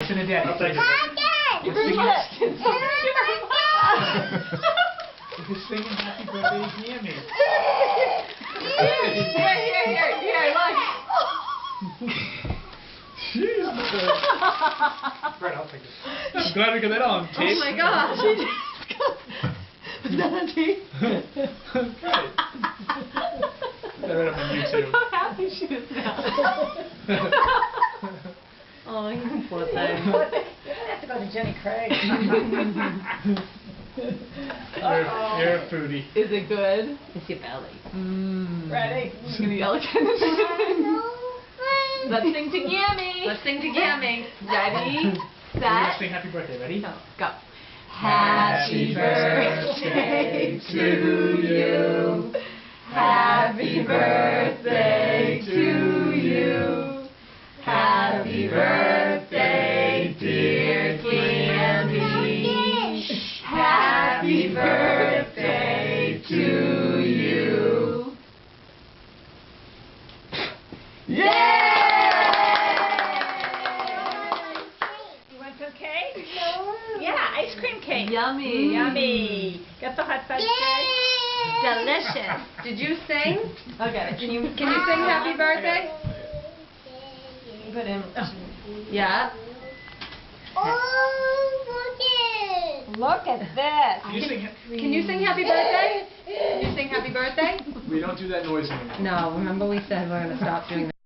Listen to Dad. I'll take it. You bring it. He's singing happy birthday to Yummy. Here, look. Jeez. Right, I'll take it. I'm glad we got that on tape. Oh my gosh. Is that on tape? Great. Put that right up on YouTube. Look how happy she is now. Oh, you poor thing. We're gonna have to go to Jenny Craig. You're a foodie. Is it good? It's your belly. Ready? I'm gonna yell again. Let's sing to Yummy. Let's sing to Yummy. Ready? We're gonna Set. sing happy birthday. Ready? Go. Go. Happy birthday to you. Happy birthday to you. Happy birthday, dear Candy. Happy birthday to you. Yay! You want some cake? Yeah, ice cream cake. Yummy. Yummy. Got the hot fudge cake? Delicious. Did you sing? Okay. Can you sing happy birthday? Put in. Yeah. Look at this. Can you sing? Can you sing happy birthday? Can you sing happy birthday? We don't do that noise anymore. No, remember we said we're going to stop doing that.